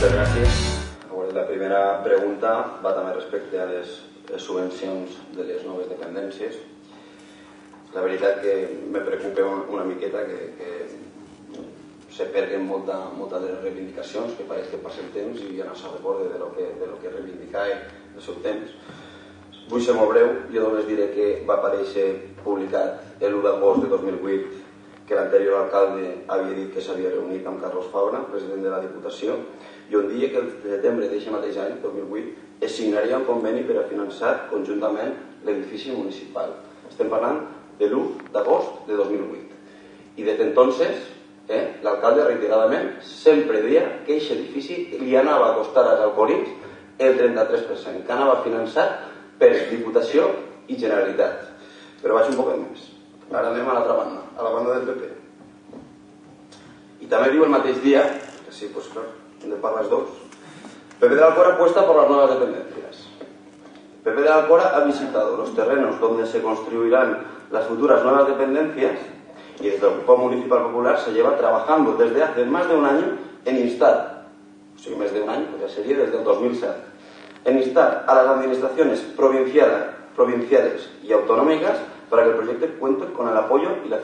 Moltes gràcies. La primera pregunta va també respecte a les subvencions de les noves dependències. La veritat que me preocupa una miqueta que se perden molta de les reivindicacions, que pareix que passa el temps i ja no se recorda de lo que reivindicava el seu temps. Vull ser molt breu, jo només diré que va aparèixer publicat l'1 d'agost de 2008 que l'anterior alcalde havia dit que s'havia reunit amb Carlos Fabra, president de la Diputació, i on dia que el setembre d'aquest mateix any, 2008, es signaria un conveni per a finançar conjuntament l'edifici municipal. Estem parlant de l'1 d'agost de 2008. I des d'entonces, l'alcalde reiteradament sempre deia que aquest edifici li anava a costar als alcorins el 33%, que anava finançat per Diputació i Generalitat. Però vaig un poc més. Ara anem a l'altra banda, a la banda del PP. Y también digo el mateix día, que sí, pues claro, de parlas dos. PP de Alcora apuesta por las nuevas dependencias. PP de Alcora ha visitado los terrenos donde se construirán las futuras nuevas dependencias y desde el Grupo Municipal Popular se lleva trabajando desde hace más de un año en instar, sí, más de un año, pues ya sería desde el 2007, en instar a las administraciones provinciales y autonómicas para que el proyecto cuente con el apoyo y la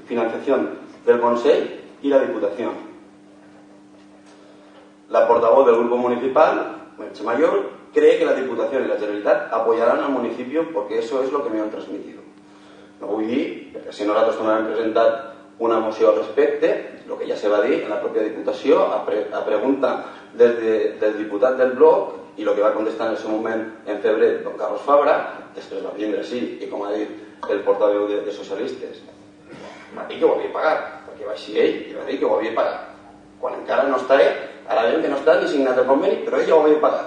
financiación del Consejo y la Diputación. La portavoz del Grupo Municipal, Merche Mayor, cree que la Diputación y la Generalitat apoyarán al municipio porque eso es lo que me han transmitido. No vull dir, perquè si nosaltres també hem presentat una moció al respecte, el que ja se va dir en la pròpia Diputació, a pregunta del diputat del bloc, i el que va contestar en el seu moment en febrer don Carlos Fabra, després va vindre així, i com ha dit el portaveu de socialistes, va dir que ho havia pagat, perquè va així ell i va dir que ho havia pagat. Quan encara no està ell, ara veiem que no està ni signat el conveni, però ell ja ho havia pagat.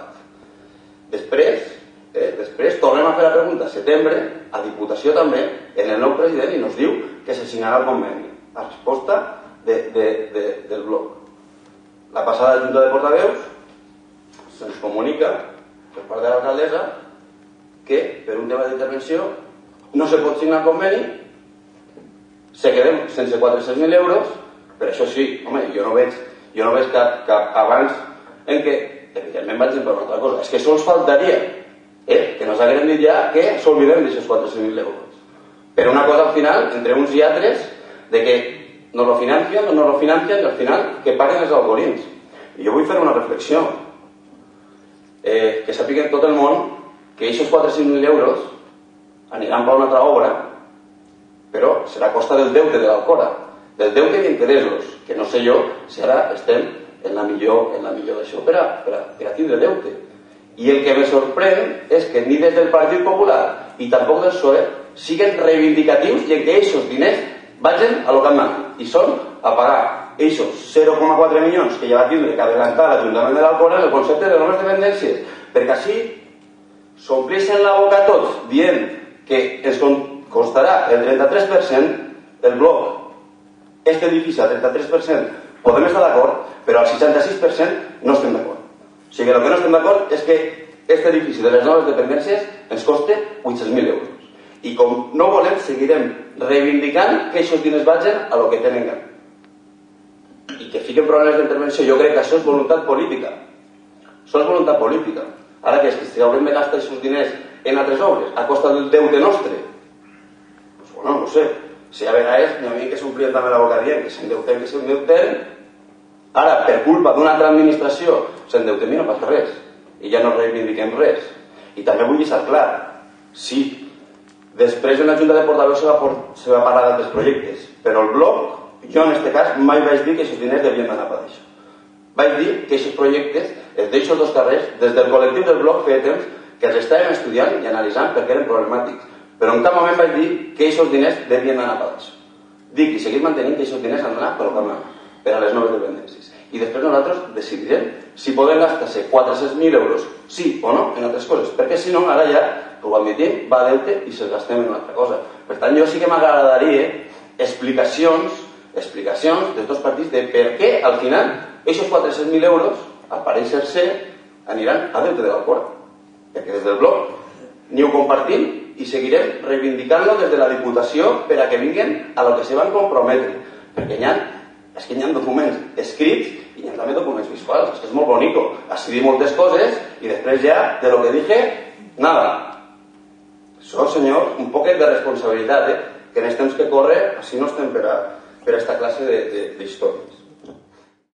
Després tornem a fer la pregunta a setembre, a Diputació també, en el nou president, i ens diu que se signarà el conveni. La resposta del bloc. La passada Junta de Portaveus se'ns comunica per part de l'alcaldessa que per un tema d'intervenció no se pot signar el conveni, se quedem sense 400.000 euros, però això sí, home, jo no veig cap abans en què, evidentment vaig dir per una altra cosa, és que sols faltaria que nos haguem dit ja que s'olvidem d'aixòs 400.000 euros. Però una cosa al final, entre uns i altres, de que no lo financien, i al final que paguen els algorins. I jo vull fer una reflexió. Que sàpiguen tot el món que aquests 400.000 euros aniran per una altra obra, però serà a costa del deute de l'Alcora, del deute d'interessos, que no sé jo si ara estem en la millor d'això per a tindre deute. I el que me sorprèn és que ni des del Partit Popular i tampoc del PSOE siguen reivindicatius i que aquests diners vagin a lo que han anat, i són a pagar aquests 0,4 milions que ja va tindre que adelantar l'Ajuntament de l'Alcora en el concepte de noves dependències, perquè així s'ompleixen la boca a tots dient que ens costarà el 33% el bloc, aquest edifici al 33% podem estar d'acord, però al 66% no estem d'acord. O sigui, el que no estem d'acord és que aquest edifici de les noves dependències ens coste 800.000 euros. I com no volem, seguirem reivindicant que aquests diners vagin a lo que tenen gana. I que fiquen problemes d'intervenció, jo crec que això és voluntat política. Això és voluntat política. Ara que és que si haurem de gastar aquests diners en altres obres, a costa del deute nostre, doncs bueno, no sé. Si a vegades n'hi havia que s'omplien també la boca dient que s'endeuten, ara, per culpa d'una altra administració, s'endeuten i no passa res. I ja no reivindiquem res. I també vull deixar clar, si després en la Junta de Portaveus se va parlar d'altres projectes, però el bloc, jo en aquest cas mai vaig dir que aquests diners devien d'anar per això. Vaig dir que aquests projectes, els d'aixos dos carrers, des del col·lectiu del bloc feia temps que els estàvem estudiant i analitzant perquè eren problemàtics, però en cap moment vaig dir que aquests diners devien d'anar per això. Dic i seguim mantenint que aquests diners han d'anar per a les noves dependències. I després nosaltres decidirem si podem gastar-se 400.000 euros, sí o no, en altres coses, perquè si no, ara ja, ho admetim, va a deute i se'ls gastem en una altra cosa. Per tant, jo sí que m'agradaria explicacions dels dos partits de per què, al final, aquests 400.000 euros, al pareixer-se, aniran a deute de l'Alcora. Perquè des del bloc ni ho compartim i seguirem reivindicant-lo des de la Diputació per a que vinguin a lo que se van comprometre. Perquè hi ha documents escrits i hi ha també documents informes visuals, és que és molt bonico. Així dir moltes coses i després ja, de lo que dije, nada. Això, senyor, un poquet de responsabilitat, que en els temps que corre, així no estem per a esta classe d'històries.